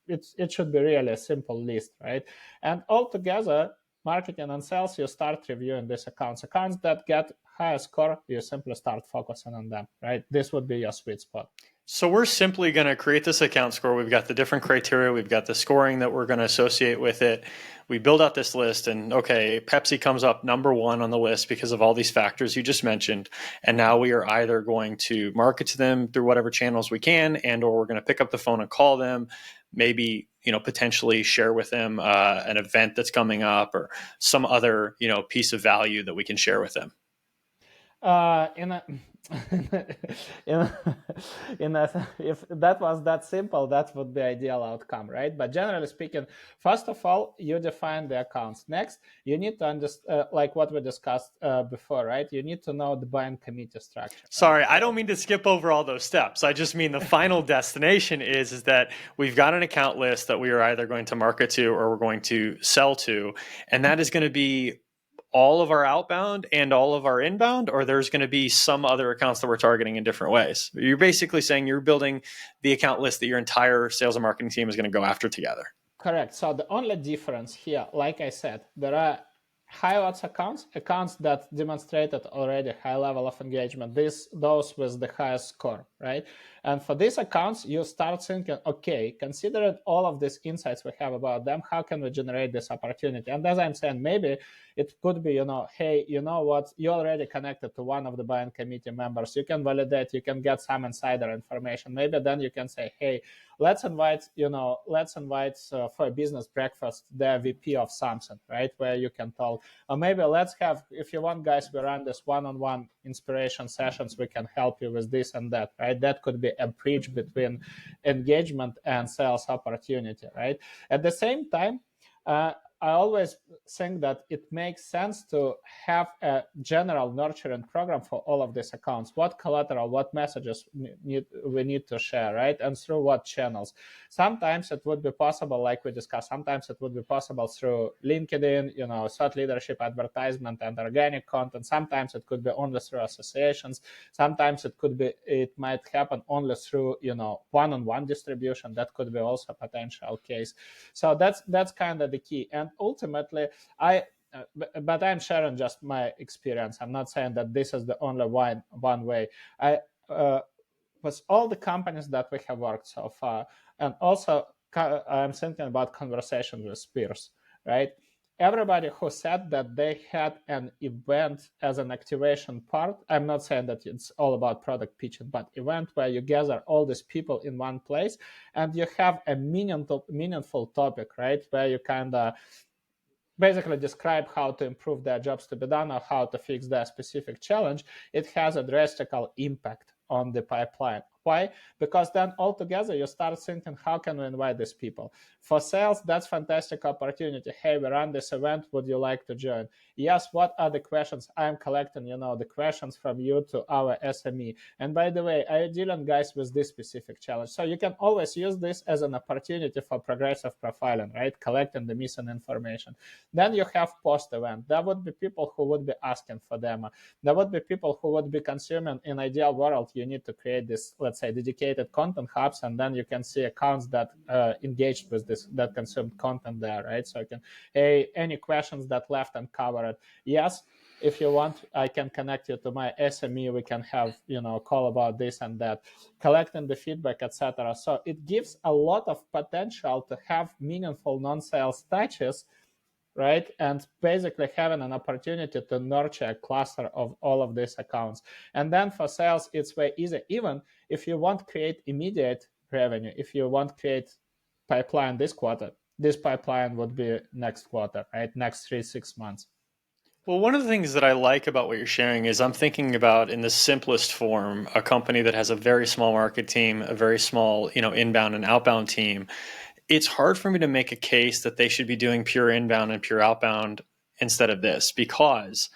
Speaker 2: it should be really a simple list, right? And altogether, marketing and sales, you start reviewing these accounts that get higher score, you simply start focusing on them, right? This would be your sweet spot.
Speaker 1: So we're simply going to create this account score. We've got the different criteria. We've got the scoring that we're going to associate with it. We build out this list, and okay, Pepsi comes up number one on the list because of all these factors you just mentioned. And now we are either going to market to them through whatever channels we can, and or we're going to pick up the phone and call them, maybe potentially share with them an event that's coming up or some other piece of value that we can share with them.
Speaker 2: In a, in a, if that was that simple, that would be ideal outcome, right? But generally speaking, first of all, you define the accounts. Next, you need to understand, like what we discussed before, right? You need to know the buying committee structure.
Speaker 1: Sorry, I don't mean to skip over all those steps. I just mean the final destination is that we've got an account list that we are either going to market to or we're going to sell to, and that is going to be all of our outbound and all of our inbound, or there's going to be some other accounts that we're targeting in different ways. You're basically saying you're building the account list that your entire sales and marketing team is going to go after together.
Speaker 2: Correct. So the only difference here, like I said, there are high odds accounts that demonstrated already high level of engagement, those with the highest score, right? And for these accounts, you start thinking, okay, considering all of these insights we have about them, how can we generate this opportunity? And as I'm saying, maybe it could be, hey, you know what, you already connected to one of the buying committee members. You can validate, you can get some insider information. Maybe then you can say, hey, let's invite for a business breakfast the VP of something, right? Where you can tell, or maybe let's have, if you want, guys, we run this one-on-one inspiration sessions. We can help you with this and that, right? That could be a bridge between engagement and sales opportunity, right? At the same time, I always think that it makes sense to have a general nurturing program for all of these accounts. What collateral, what messages we need to share, right? And through what channels. Sometimes it would be possible, like we discussed, sometimes it would be possible through LinkedIn, thought leadership advertisement and organic content. Sometimes it could be only through associations. Sometimes it might happen only through, one-on-one distribution. That could be also a potential case. So that's kind of the key. And ultimately, but I'm sharing just my experience. I'm not saying that this is the only one way. With all the companies that we have worked so far, and also I'm thinking about conversations with peers, right? Everybody who said that they had an event as an activation part, I'm not saying that it's all about product pitching, but event where you gather all these people in one place and you have a meaningful topic, right? Where you kind of basically describe how to improve their jobs to be done or how to fix their specific challenge. It has a drastic impact on the pipeline. Why? Because then altogether you start thinking, how can we invite these people? For sales, that's fantastic opportunity. Hey, we run this event. Would you like to join? Yes, what are the questions? I'm collecting, the questions from you to our SME. And by the way, are you dealing, guys, with this specific challenge? So you can always use this as an opportunity for progressive profiling, right? Collecting the missing information. Then you have post-event. There would be people who would be asking for demo. There would be people who would be consuming. In ideal world, you need to create this, let's say, dedicated content hubs, and then you can see accounts that engaged with this, that consumed content there, right? So you can, hey, any questions that left uncovered? Yes. If you want, I can connect you to my SME. We can have, call about this and that, collecting the feedback, etc. So it gives a lot of potential to have meaningful non-sales touches, right? And basically having an opportunity to nurture a cluster of all of these accounts. And then for sales, it's very easy. Even if you want to create immediate revenue, if you want to create pipeline this quarter, this pipeline would be next quarter, right? Next 3-6 months.
Speaker 1: Well, one of the things that I like about what you're sharing is I'm thinking about, in the simplest form, a company that has a very small market team, a very small, inbound and outbound team. It's hard for me to make a case that they should be doing pure inbound and pure outbound instead of this, because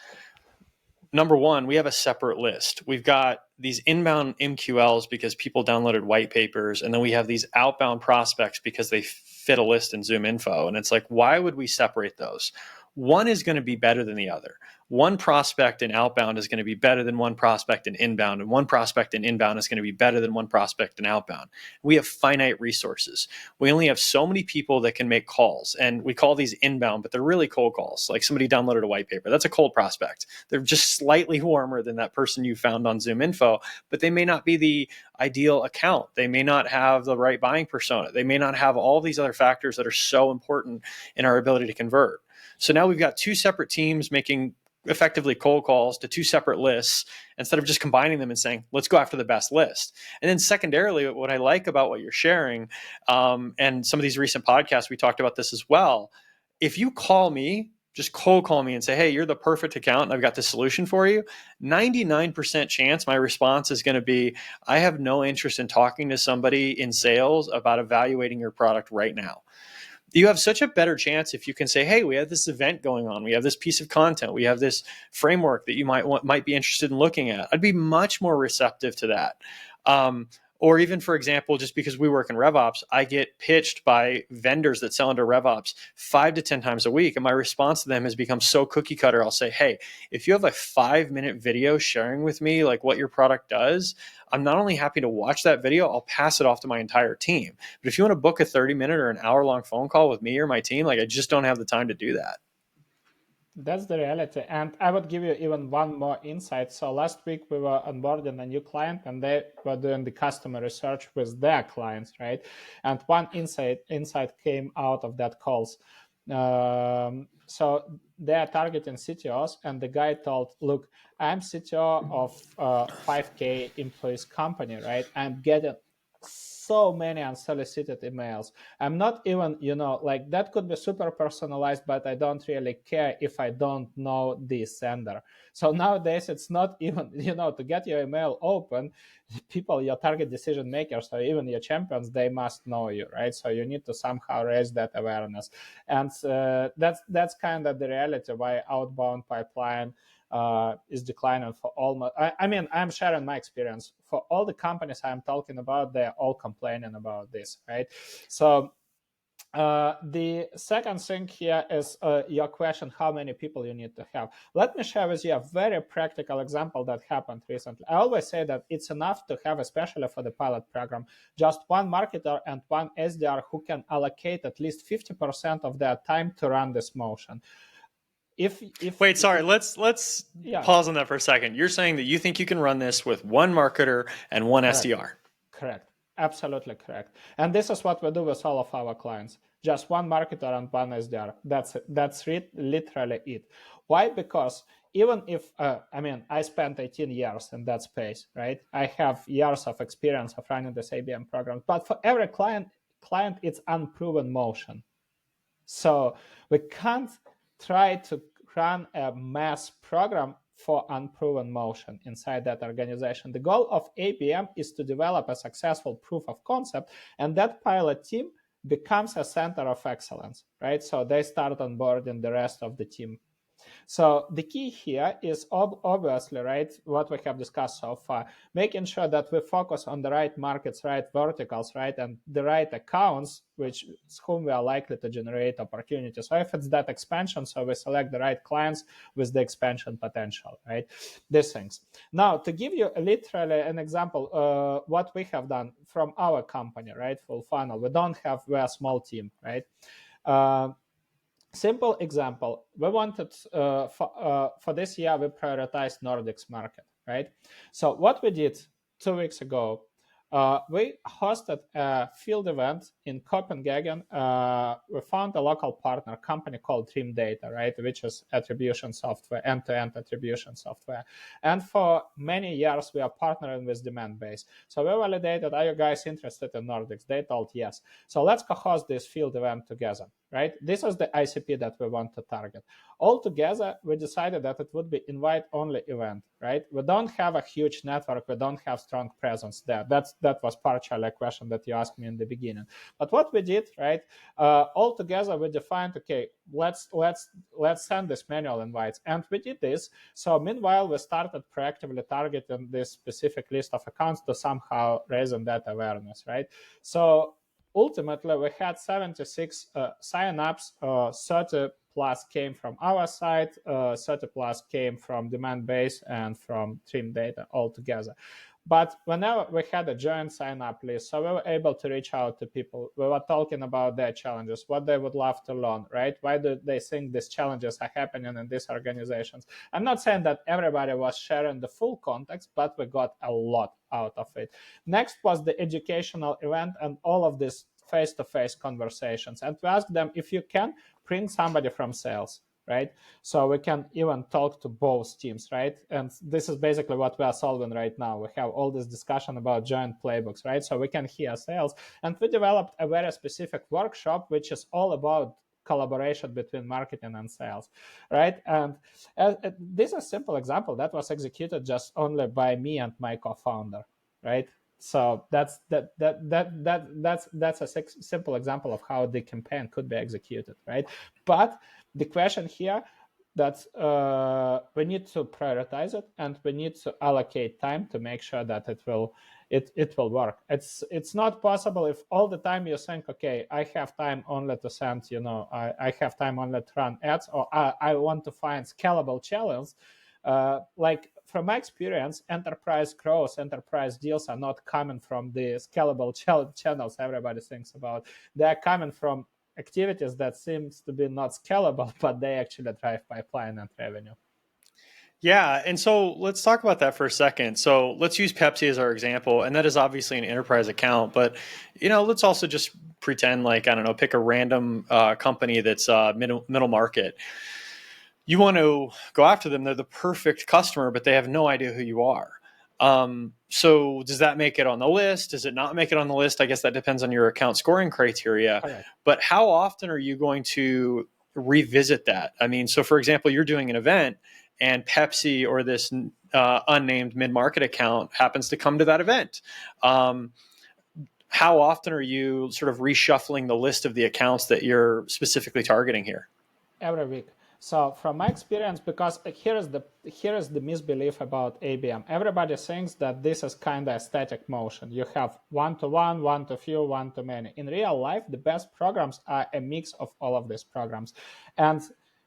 Speaker 1: number one, we have a separate list. We've got these inbound MQLs because people downloaded white papers, and then we have these outbound prospects because they fit a list in Zoom Info. And it's like, why would we separate those? One is going to be better than the other. One prospect in outbound is going to be better than one prospect in inbound, and one prospect in inbound is going to be better than one prospect in outbound. We have finite resources. We only have so many people that can make calls, and we call these inbound, but they're really cold calls. Like somebody downloaded a white paper. That's a cold prospect. They're just slightly warmer than that person you found on Zoom Info, but they may not be the ideal account. They may not have the right buying persona. They may not have all these other factors that are so important in our ability to convert. So now we've got two separate teams making effectively cold calls to two separate lists instead of just combining them and saying, let's go after the best list. And then secondarily, what I like about what you're sharing, and some of these recent podcasts, we talked about this as well. If you call me, just cold call me and say, hey, you're the perfect account and I've got the solution for you, 99% chance my response is going to be, I have no interest in talking to somebody in sales about evaluating your product right now. You have such a better chance if you can say, hey, we have this event going on. We have this piece of content. We have this framework that you might be interested in looking at. I'd be much more receptive to that. Or even, for example, just because we work in RevOps, I get pitched by vendors that sell into RevOps 5 to 10 times a week. And my response to them has become so cookie cutter. I'll say, hey, if you have a 5-minute video sharing with me like what your product does, I'm not only happy to watch that video, I'll pass it off to my entire team. But if you want to book a 30-minute or an hour-long phone call with me or my team, like I just don't have the time to do that.
Speaker 2: That's the reality. And I would give you even one more insight. So last week we were onboarding a new client and they were doing the customer research with their clients, right? And one insight came out of that calls. So they are targeting CTOs, and the guy told, look, I'm CTO of 5K employees company, right? I'm getting so many unsolicited emails. I'm not even, like that could be super personalized, but I don't really care if I don't know the sender. So nowadays it's not even, to get your email open, people, your target decision makers, or even your champions, they must know you, right? So you need to somehow raise that awareness. And that's kind of the reality why outbound pipeline is declining for almost, I'm sharing my experience. For all the companies I'm talking about, they're all complaining about this, right? So the second thing here is your question, how many people you need to have. Let me share with you a very practical example that happened recently. I always say that it's enough to have, especially for the pilot program, just one marketer and one SDR who can allocate at least 50% of their time to run this motion.
Speaker 1: Wait, sorry, let's pause on that for a second. You're saying that you think you can run this with one marketer and one SDR.
Speaker 2: Correct. Absolutely correct. And this is what we do with all of our clients. Just one marketer and one SDR. That's literally it. Why? Because even if, I spent 18 years in that space, right? I have years of experience of running this ABM program, but for every client, it's unproven motion. So we can't try to run a mass program for unproven motion inside that organization. The goal of ABM is to develop a successful proof of concept, and that pilot team becomes a center of excellence, right? So they start onboarding the rest of the team. So the key here is obviously, right, what we have discussed so far, making sure that we focus on the right markets, right verticals, right, and the right accounts, whom we are likely to generate opportunities. So if it's that expansion, so we select the right clients with the expansion potential, right? These things. Now, to give you literally an example, what we have done from our company, right, full funnel, we're a small team, right? Simple example, we wanted for this year, we prioritized Nordics market, right? So what we did 2 weeks ago, we hosted a field event in Copenhagen. We found a local partner company called Dream Data, right, which is attribution software, end-to-end attribution software. And for many years, we are partnering with Demandbase. So we validated, are you guys interested in Nordics? They told yes. So let's co-host this field event together. right? This is the ICP that we want to target. Altogether, we decided that it would be invite-only event, right? We don't have a huge network. We don't have strong presence there. That was partially a question that you asked me in the beginning. But what we did, right? Altogether, we defined, okay, let's send this manual invites, and we did this. So meanwhile, we started proactively targeting this specific list of accounts to somehow raising that awareness, right? So ultimately, we had 76 signups, 30 plus came from our side, 30 plus came from demand base and from trim data altogether. But whenever we had a joint sign up list, so we were able to reach out to people. We were talking about their challenges, what they would love to learn, right? Why do they think these challenges are happening in these organizations? I'm not saying that everybody was sharing the full context, but we got a lot out of it. Next was the educational event and all of these face-to-face conversations. And we asked them, if you can, bring somebody from sales, right? So we can even talk to both teams, right? And this is basically what we are solving right now. We have all this discussion about joint playbooks, right? So we can hear sales. And we developed a very specific workshop, which is all about collaboration between marketing and sales, right? And this is a simple example that was executed just only by me and my co-founder, right? So that's a simple example of how the campaign could be executed, right? But the question here that we need to prioritize it, and we need to allocate time to make sure that it will work. It's not possible if all the time you think, okay, I have time only to send, I have time only to run ads, or I want to find scalable channels. Like from my experience, enterprise growth, enterprise deals are not coming from the scalable channels everybody thinks about. They're coming from activities that seems to be not scalable, but they actually drive pipeline and revenue.
Speaker 1: Yeah, and so let's talk about that for a second. So let's use Pepsi as our example, and that is obviously an enterprise account. But let's also just pretend like, I don't know, pick a random company that's middle market. You want to go after them; they're the perfect customer, but they have no idea who you are. So does that make it on the list? Does it not make it on the list? I guess that depends on your account scoring criteria.
Speaker 2: Correct.
Speaker 1: But how often are you going to revisit that? I mean, so for example, you're doing an event and Pepsi or this unnamed mid-market account happens to come to that event. How often are you sort of reshuffling the list of the accounts that you're specifically targeting here?
Speaker 2: Every week. So from my experience, because here is the misbelief about ABM. Everybody thinks that this is kind of a static motion. You have one-to-one, one-to-few, one-to-many. In real life, the best programs are a mix of all of these programs. And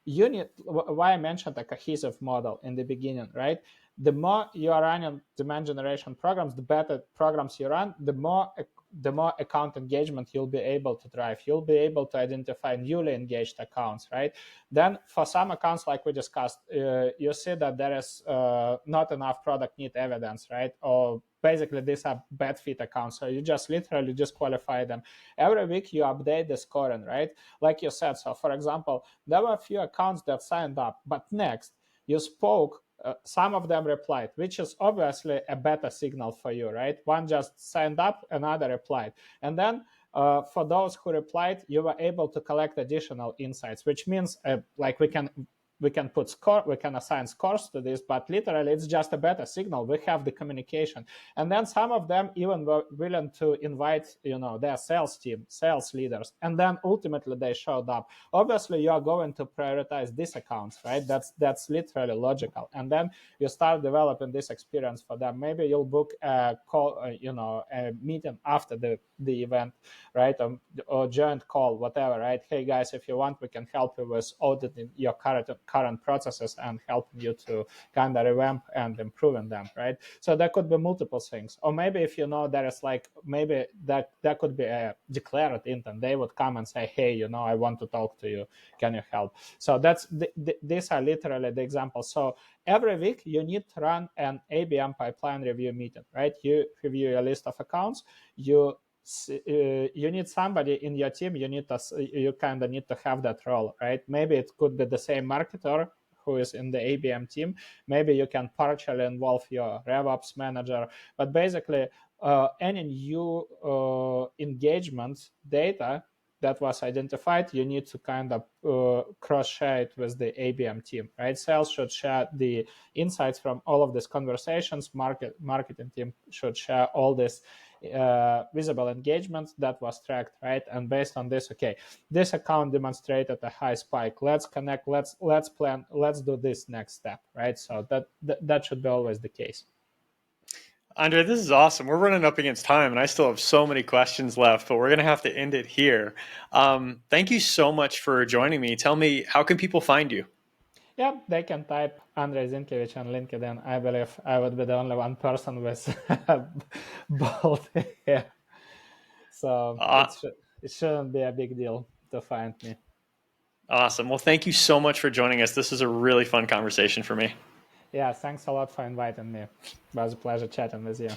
Speaker 2: you need, why I mentioned a cohesive model in the beginning, right? The more you are running demand generation programs, the better programs you run, the more account engagement you'll be able to drive. You'll be able to identify newly engaged accounts, right? Then for some accounts, like we discussed, you see that there is not enough product need evidence, right? Or basically these are bad fit accounts. So you just literally disqualify them. Every week you update the scoring, right? Like you said. So for example, there were a few accounts that signed up, but next you spoke, some of them replied, which is obviously a better signal for you, right? One just signed up, another replied. And then for those who replied, you were able to collect additional insights, which means like we can put score, we can assign scores to this, but literally it's just a better signal. We have the communication. And then some of them even were willing to invite, their sales team, sales leaders. And then ultimately they showed up. Obviously you are going to prioritize these accounts, right? That's literally logical. And then you start developing this experience for them. Maybe you'll book a call, a meeting after the event, right? Or joint call, whatever, right? Hey guys, if you want, we can help you with auditing your current processes and helping you to kind of revamp and improving them, right? So there could be multiple things. Or maybe if there is like, maybe that could be a declared intent. They would come and say, hey, I want to talk to you. Can you help? So that's these are literally the examples. So every week you need to run an ABM pipeline review meeting, right? You review a list of accounts. You need somebody in your team. You kind of need to have that role, right? Maybe it could be the same marketer who is in the ABM team. Maybe you can partially involve your RevOps manager, but basically any new engagement data that was identified, you need to kind of cross-share it with the ABM team, right? Sales should share the insights from all of these conversations. Marketing team should share all this visible engagement that was tracked, right? And based on this, okay, this account demonstrated a high spike. Let's connect. Let's plan. Let's do this next step, right? So that should be always the case.
Speaker 1: Andre, this is awesome. We're running up against time, and I still have so many questions left, but we're going to have to end it here. Thank you so much for joining me. Tell me, how can people find you?
Speaker 2: Yeah, they can type Andrei Zinkevich on LinkedIn. I believe I would be the only one person with bald hair. So
Speaker 1: Uh,
Speaker 2: it shouldn't be a big deal to find me.
Speaker 1: awesome. Well, thank you so much for joining us. This is a really fun conversation for me.
Speaker 2: Yeah, thanks a lot for inviting me. It was a pleasure chatting with you.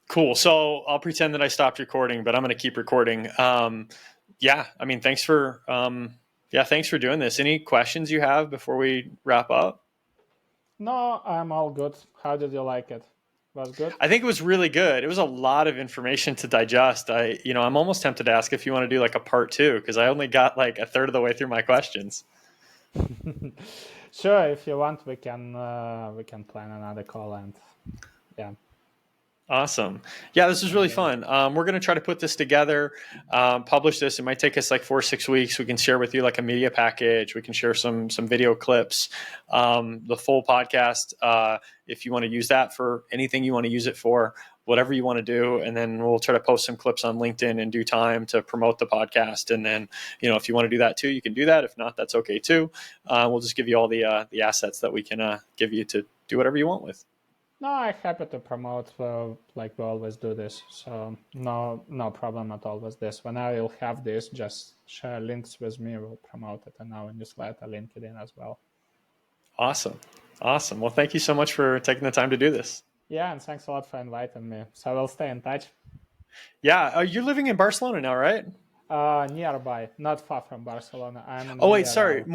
Speaker 1: Cool. So I'll pretend that I stopped recording, but I'm going to keep recording. Yeah, I mean, thanks for doing this. Any questions you have before we wrap up?
Speaker 2: No, I'm all good. How did you like it? Was good?
Speaker 1: I think it was really good. It was a lot of information to digest. I'm almost tempted to ask if you want to do like a part two, because I only got like a third of the way through my questions.
Speaker 2: Sure, if you want, we can plan another call and yeah.
Speaker 1: Awesome. Yeah, this is really fun. We're going to try to put this together, publish this. It might take us like 4 or 6 weeks. We can share with you like a media package. We can share some video clips, the full podcast. If you want to use that for anything you want to use it for, whatever you want to do. And then we'll try to post some clips on LinkedIn in due time to promote the podcast. And then, if you want to do that too, you can do that. If not, that's okay too. We'll just give you all the assets that we can give you to do whatever you want with.
Speaker 2: No, I'm happy to promote like we always do this. So no problem at all with this. When I will have this, just share links with me. We'll promote it in our newsletter, LinkedIn as well.
Speaker 1: Awesome. Well, thank you so much for taking the time to do this.
Speaker 2: Yeah, and thanks a lot for inviting me. So we'll stay in touch.
Speaker 1: Yeah, you're living in Barcelona now, right?
Speaker 2: Nearby, not far from Barcelona. I'm in
Speaker 1: Oh wait, sorry.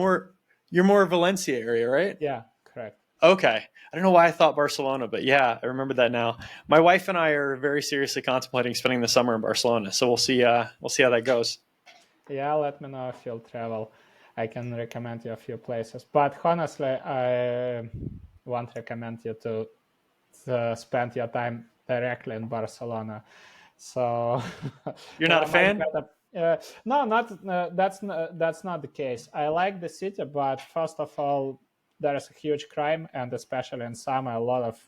Speaker 1: You're more Valencia area, right?
Speaker 2: Yeah, correct.
Speaker 1: Okay. I don't know why I thought Barcelona, but yeah, I remember that now. My wife and I are very seriously contemplating spending the summer in Barcelona, so we'll see how that goes.
Speaker 2: Yeah, let me know if you'll travel. I can recommend you a few places, but honestly, I won't recommend you to spend your time directly in Barcelona. So
Speaker 1: You're not a fan?
Speaker 2: No, that's not the case. I like the city, but first of all, there is a huge crime, and especially in summer, a lot of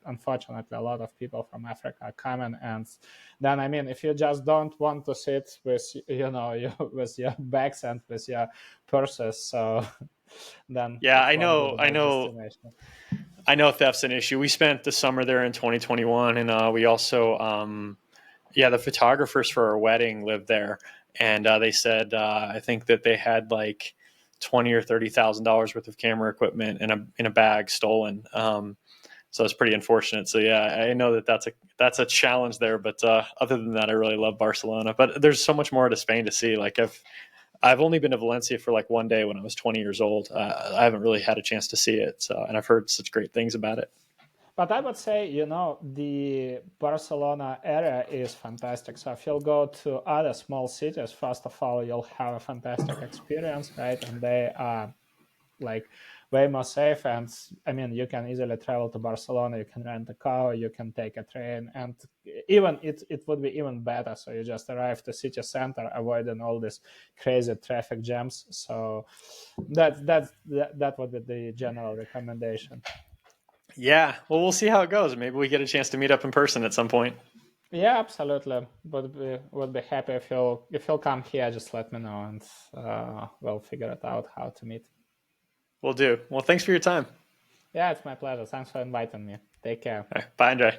Speaker 2: unfortunately, a lot of people from Africa are coming. And then, I mean, if you just don't want to sit with with your bags and with your purses, so then
Speaker 1: Yeah,
Speaker 2: it
Speaker 1: I
Speaker 2: won't be the
Speaker 1: know.
Speaker 2: best destination.
Speaker 1: I know theft's an issue. We spent the summer there in 2021, and we also, the photographers for our wedding lived there, and they said I think that they had like $20,000 or $30,000 worth of camera equipment in a bag stolen. So it's pretty unfortunate. So yeah, I know that's a challenge there, but other than that, I really love Barcelona. But there's so much more to Spain to see. Like I've only been to Valencia for like one day when I was 20 years old. I haven't really had a chance to see it. So, and I've heard such great things about it.
Speaker 2: But I would say, the Barcelona area is fantastic. So if you'll go to other small cities, first of all, you'll have a fantastic experience, right? And they are like way more safe. And I mean, you can easily travel to Barcelona. You can rent a car, you can take a train, and even it would be even better. So you just arrive to city center, avoiding all these crazy traffic jams. So that would be the general recommendation.
Speaker 1: Yeah, well, we'll see how it goes. Maybe we get a chance to meet up in person at some point.
Speaker 2: Yeah, absolutely. Would be happy if you'll come here. Just let me know, and we'll figure it out how to meet.
Speaker 1: We'll do. Well, thanks for your time.
Speaker 2: Yeah, it's my pleasure. Thanks for inviting me. Take care.
Speaker 1: All right, bye, Andre.